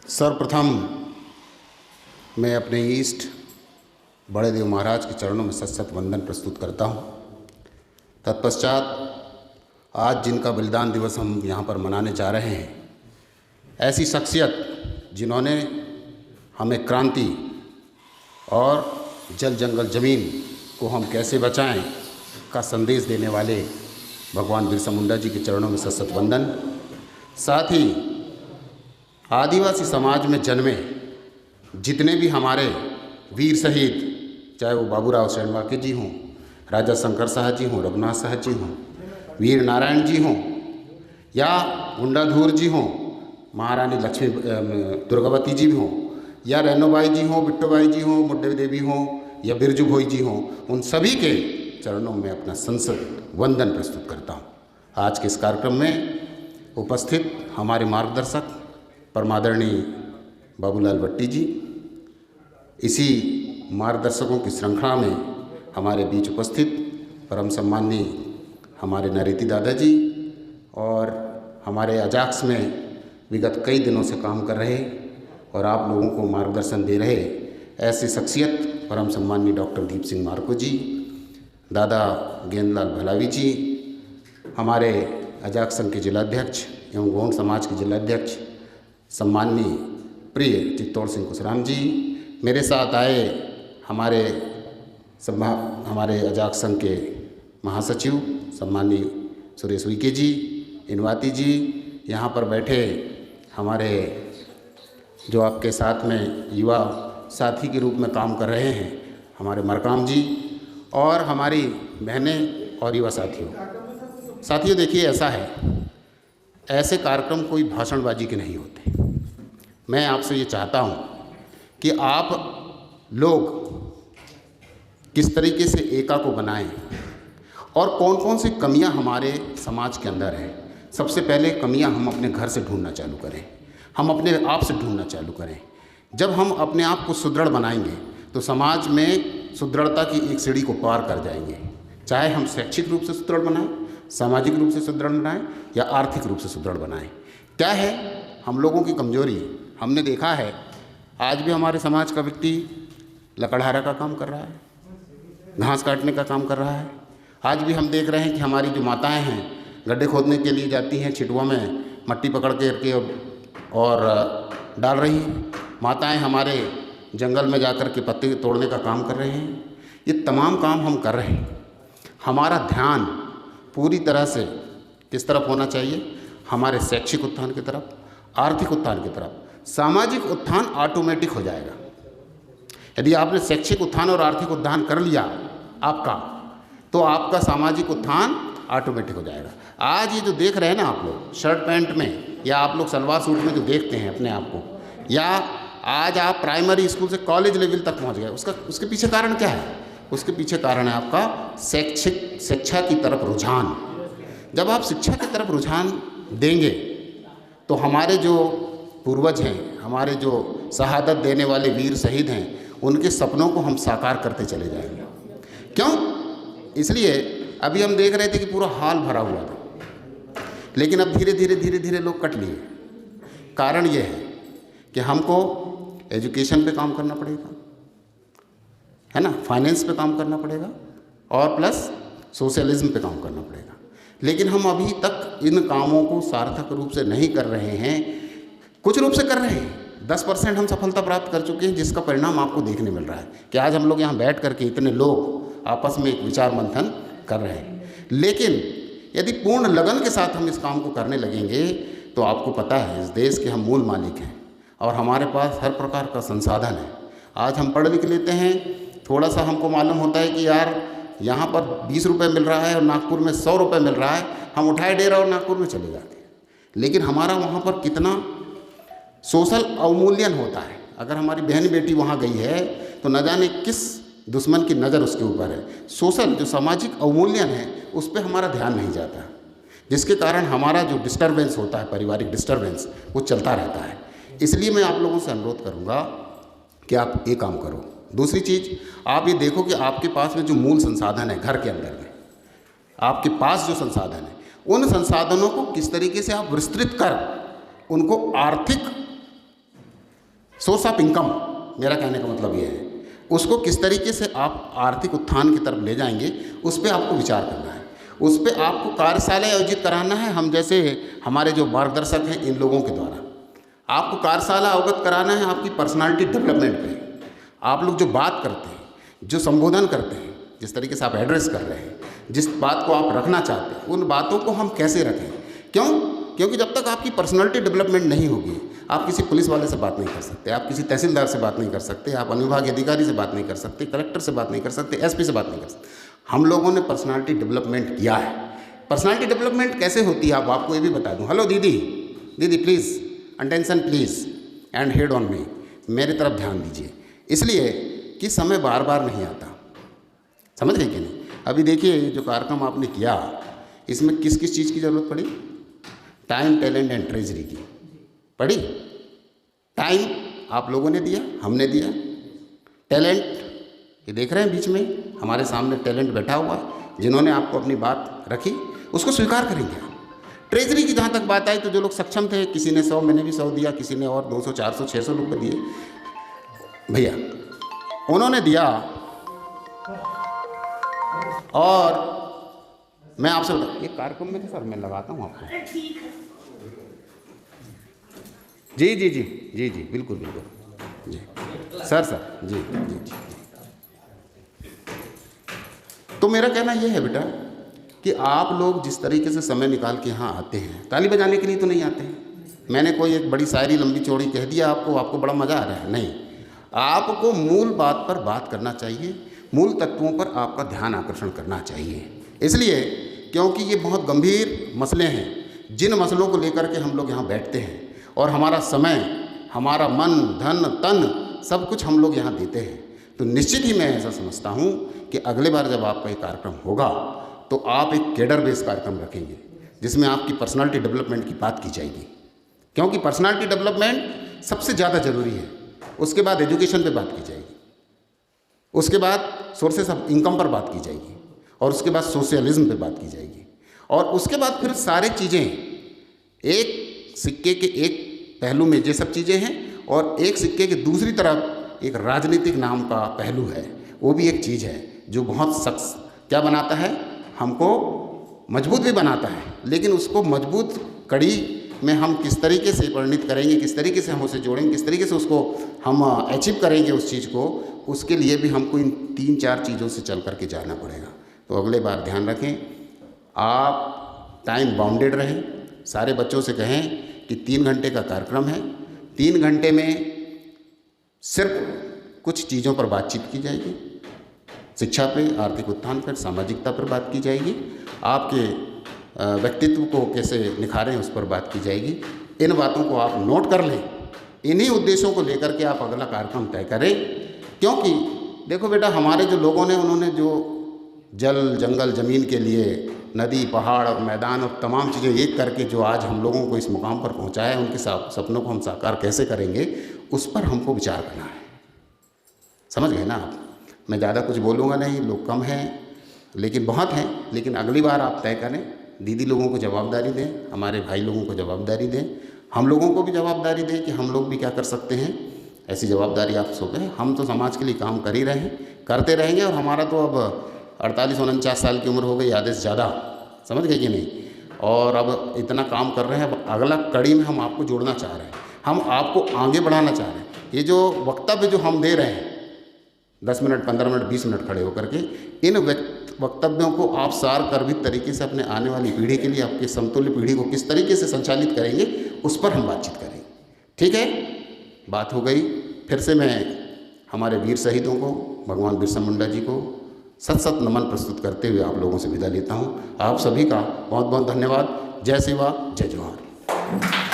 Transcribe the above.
सर्वप्रथम मैं अपने ईष्ट बड़े देव महाराज के चरणों में सत सत वंदन प्रस्तुत करता हूँ। तत्पश्चात आज जिनका बलिदान दिवस हम यहाँ पर मनाने जा रहे हैं, ऐसी शख्सियत जिन्होंने हमें क्रांति और जल जंगल ज़मीन को हम कैसे बचाएं का संदेश देने वाले भगवान बिरसा मुंडा जी के चरणों में सत सत वंदन। साथ ही आदिवासी समाज में जन्मे जितने भी हमारे वीर शहीद, चाहे वो बाबूराव शरणवाके जी हों, राजा शंकर साहब जी हों, रघुनाथ साहब जी हों, वीर नारायण जी हों या गुंडाधूर जी हों, महारानी लक्ष्मी दुर्गावती जी हों या रेणुबाई जी हों, बिट्टूबाई जी हों, मुड्डे देवी हों या बिरजू भोई जी हों, उन सभी के चरणों में अपना संसद वंदन प्रस्तुत करता हूँ। आज के इस कार्यक्रम में उपस्थित हमारे मार्गदर्शक परमादरणीय बाबूलाल भट्टी जी, इसी मार्गदर्शकों की श्रृंखला में हमारे बीच उपस्थित परम सम्माननीय हमारे नरेती दादाजी और हमारे अजाक्स में विगत कई दिनों से काम कर रहे और आप लोगों को मार्गदर्शन दे रहे ऐसी शख्सियत परम सम्माननीय डॉक्टर दीप सिंह मार्को जी, दादा गेंदलाल भलावी जी, हमारे अजाक संघ के जिलाध्यक्ष एवं गौंड समाज के जिलाध्यक्ष सम्माननीय प्रिय चित्तौड़ सिंह कुशराम जी, मेरे साथ आए हमारे अजाक संघ के महासचिव सम्माननीय सुरेश उइके जी, इनवाती जी, यहाँ पर बैठे हमारे जो आपके साथ में युवा साथी के रूप में काम कर रहे हैं हमारे मरकाम जी और हमारी बहनें और युवा साथियों, देखिए ऐसा है, ऐसे कार्यक्रम कोई भाषणबाजी के नहीं होते। मैं आपसे ये चाहता हूँ कि आप लोग किस तरीके से एका को बनाएं और कौन कौन सी कमियां हमारे समाज के अंदर है। सबसे पहले कमियां हम अपने घर से ढूंढना चालू करें, हम अपने आप से ढूंढना चालू करें। जब हम अपने आप को सुदृढ़ बनाएंगे तो समाज में सुदृढ़ता की एक सीढ़ी को पार कर जाएंगे। चाहे हम शैक्षिक रूप से सुदृढ़ बनाएं, सामाजिक रूप से सुदृढ़ बनाएं या आर्थिक रूप से सुदृढ़ बनाएं। क्या है हम लोगों की कमजोरी? हमने देखा है आज भी हमारे समाज का व्यक्ति लकड़हारा का काम कर रहा है, घास काटने का काम कर रहा है। आज भी हम देख रहे हैं कि हमारी जो माताएं हैं गड्ढे खोदने के लिए जाती हैं, छिटुआ में मट्टी पकड़ के और डाल रही हैं। माताएं हमारे जंगल में जाकर के पत्ते तोड़ने का काम कर रहे हैं। ये तमाम काम हम कर रहे हैं। हमारा ध्यान पूरी तरह से किस तरफ होना चाहिए? हमारे शैक्षिक उत्थान की तरफ, आर्थिक उत्थान की तरफ। सामाजिक उत्थान ऑटोमेटिक हो जाएगा। यदि आपने शैक्षिक उत्थान और आर्थिक उत्थान कर लिया आपका, तो आपका सामाजिक उत्थान ऑटोमेटिक हो जाएगा। आज ये जो देख रहे हैं ना आप लोग शर्ट पैंट में या आप लोग सलवार सूट में जो देखते हैं अपने आप को, या आज आप प्राइमरी स्कूल से कॉलेज लेवल तक पहुंच गए, उसके पीछे कारण क्या है? उसके पीछे कारण है आपका शिक्षा की तरफ रुझान। जब आप शिक्षा की तरफ रुझान देंगे तो हमारे जो पूर्वज हैं, हमारे जो शहादत देने वाले वीर शहीद हैं, उनके सपनों को हम साकार करते चले जाएंगे। क्यों? इसलिए अभी हम देख रहे थे कि पूरा हाल भरा हुआ था, लेकिन अब धीरे धीरे लोग कट लिए। कारण ये है कि हमको एजुकेशन पे काम करना पड़ेगा, है ना, फाइनेंस पे काम करना पड़ेगा और प्लस सोशलिज्म पे काम करना पड़ेगा। लेकिन हम अभी तक इन कामों को सार्थक रूप से नहीं कर रहे हैं। कुछ रूप से कर रहे हैं, 10% हम सफलता प्राप्त कर चुके हैं, जिसका परिणाम आपको देखने मिल रहा है कि आज हम लोग यहाँ बैठ करके इतने लोग आपस में एक विचार मंथन कर रहे हैं। लेकिन यदि पूर्ण लगन के साथ हम इस काम को करने लगेंगे तो आपको पता है इस देश के हम मूल मालिक हैं और हमारे पास हर प्रकार का संसाधन है। आज हम पढ़ लिख लेते हैं, थोड़ा सा हमको मालूम होता है कि यार यहाँ पर 20 रुपये मिल रहा है और नागपुर में 100 रुपये मिल रहा है, हम उठाए डेरा और नागपुर में चले जाते हैं। लेकिन हमारा वहाँ पर कितना सोशल अवमूल्यन होता है। अगर हमारी बहन बेटी वहाँ गई है तो न जाने किस दुश्मन की नज़र उसके ऊपर है। सोशल जो सामाजिक अवमूल्यन है उस पर हमारा ध्यान नहीं जाता, जिसके कारण हमारा जो डिस्टर्बेंस होता है, पारिवारिक डिस्टर्बेंस, वो चलता रहता है। इसलिए मैं आप लोगों से अनुरोध करूँगा कि आप ये काम करो। दूसरी चीज़, आप ये देखो कि आपके पास में जो मूल संसाधन है घर के अंदर में, आपके पास जो संसाधन है, उन संसाधनों को किस तरीके से आप विस्तृत कर उनको आर्थिक सोर्स ऑफ इनकम, मेरा कहने का मतलब ये है, उसको किस तरीके से आप आर्थिक उत्थान की तरफ ले जाएंगे, उस पर आपको विचार करना है। उस पर आपको कार्यशाला आयोजित कराना है। हम जैसे हमारे जो मार्गदर्शक हैं, इन लोगों के द्वारा आपको कार्यशाला अवगत कराना है आपकी पर्सनालिटी डेवलपमेंट पे। आप लोग जो बात करते हैं, जो संबोधन करते हैं, जिस तरीके से आप एड्रेस कर रहे हैं, जिस बात को आप रखना चाहते हैं, उन बातों को हम कैसे रखें। क्यों? क्योंकि जब तक आपकी पर्सनालिटी डेवलपमेंट नहीं होगी, आप किसी पुलिस वाले से बात नहीं कर सकते, आप किसी तहसीलदार से बात नहीं कर सकते, आप अनुविभागीय अधिकारी से बात नहीं कर सकते, कलेक्टर से बात नहीं कर सकते, एसपी से बात नहीं कर सकते। हम लोगों ने पर्सनालिटी डेवलपमेंट किया है। पर्सनालिटी डेवलपमेंट कैसे होती है अब आपको ये भी बता दूं। हेलो दीदी, दीदी please attention please and head on me, मेरी तरफ ध्यान दीजिए। इसलिए कि समय बार बार नहीं आता, समझ गए कि नहीं। अभी देखिए जो कार्यक्रम आपने किया, इसमें किस किस चीज़ की ज़रूरत पड़ी? टाइम, टैलेंट एंड ट्रेजरी की पड़ी। टाइम आप लोगों ने दिया, हमने दिया। टैलेंट, ये देख रहे हैं बीच में हमारे सामने टैलेंट बैठा हुआ है, जिन्होंने आपको अपनी बात रखी उसको स्वीकार करेंगे आप। ट्रेजरी की जहाँ तक बात आई तो जो लोग सक्षम थे, किसी ने 100, मैंने भी 100 दिया, किसी ने और 200, 400, 600 रुपये दिए भैया, उन्होंने दिया। और मैं आपसे बता, ये कार्यक्रम में सर मैं लगाता हूँ आपको। जी जी जी जी जी बिल्कुल बिल्कुल जी सर जी जी जी। तो मेरा कहना यह है बेटा कि आप लोग जिस तरीके से समय निकाल के यहाँ आते हैं, ताली बजाने के लिए तो नहीं आते हैं। मैंने कोई एक बड़ी शायरी लंबी चौड़ी कह दिया आपको बड़ा मज़ा आ रहा है, नहीं। आपको मूल बात पर बात करना चाहिए, मूल तत्वों पर आपका ध्यान आकर्षण करना चाहिए। इसलिए क्योंकि ये बहुत गंभीर मसले हैं, जिन मसलों को लेकर के हम लोग यहाँ बैठते हैं और हमारा समय, हमारा मन, धन, तन सब कुछ हम लोग यहाँ देते हैं। तो निश्चित ही मैं ऐसा समझता हूँ कि अगले बार जब आपका एक कार्यक्रम होगा तो आप एक कैडर बेस्ड कार्यक्रम रखेंगे, जिसमें आपकी पर्सनालिटी डेवलपमेंट की बात की जाएगी। क्योंकि पर्सनालिटी डेवलपमेंट सबसे ज़्यादा ज़रूरी है। उसके बाद एजुकेशन पे बात की जाएगी, उसके बाद सोर्सेस ऑफ इनकम पर बात की जाएगी, और उसके बाद सोशलिज्म पे बात की जाएगी, और उसके बाद फिर सारी चीज़ें, एक सिक्के के एक पहलू में ये सब चीज़ें हैं, और एक सिक्के के दूसरी तरफ एक राजनीतिक नाम का पहलू है। वो भी एक चीज़ है जो बहुत सख्त क्या बनाता है, हमको मजबूत भी बनाता है, लेकिन उसको मजबूत कड़ी में हम किस तरीके से परिणित करेंगे, किस तरीके से हम उसे जोड़ेंगे, किस तरीके से उसको हम अचीव करेंगे उस चीज़ को, उसके लिए भी हमको इन 3-4 चीज़ों से चल करके जाना पड़ेगा। तो अगले बार ध्यान रखें, आप टाइम बाउंडेड रहें। सारे बच्चों से कहें कि 3 घंटे का कार्यक्रम है, 3 घंटे में सिर्फ कुछ चीज़ों पर बातचीत की जाएगी। शिक्षा पे, आर्थिक उत्थान पर, सामाजिकता पर बात की जाएगी, आपके व्यक्तित्व को कैसे निखारें उस पर बात की जाएगी। इन बातों को आप नोट कर लें, इन्हीं उद्देश्यों को लेकर के आप अगला कार्यक्रम तय करें। क्योंकि देखो बेटा, हमारे जो लोगों ने, उन्होंने जो जल, जंगल, ज़मीन के लिए नदी, पहाड़ और मैदान और तमाम चीज़ें एक करके जो आज हम लोगों को इस मुकाम पर पहुंचाया है, उनके सपनों को हम साकार कैसे करेंगे, उस पर हमको विचार करना है। समझ गए ना आप? मैं ज़्यादा कुछ बोलूँगा नहीं, लोग कम हैं लेकिन बहुत हैं। लेकिन अगली बार आप तय करें, दीदी लोगों को जवाबदारी दें, हमारे भाई लोगों को जवाबदारी दें, हम लोगों को भी जवाबदारी दें कि हम लोग भी क्या कर सकते हैं। ऐसी जवाबदारी आप सौंपें। हम तो समाज के लिए काम कर ही रहे हैं, करते रहेंगे, और हमारा तो अब 48-49 साल की उम्र हो गई, आधे से ज़्यादा, समझ गए कि नहीं। और अब इतना काम कर रहे हैं, अब अगला कड़ी में हम आपको जोड़ना चाह रहे हैं, हम आपको आगे बढ़ाना चाह रहे हैं। ये जो वक्तव्य जो हम दे रहे हैं 10 मिनट, 15 मिनट, 20 मिनट खड़े होकर के, इन वक्तव्यों को आप सार गर्भित तरीके से अपने आने वाली पीढ़ी के लिए, आपके समतुल्य पीढ़ी को किस तरीके से संचालित करेंगे, उस पर हम बातचीत करेंगे। ठीक है, बात हो गई। फिर से मैं हमारे वीर शहीदों को, भगवान बिरसा मुंडा जी को सत सत नमन प्रस्तुत करते हुए आप लोगों से विदा लेता हूँ। आप सभी का बहुत बहुत धन्यवाद। जय शिवा, जय जोहार।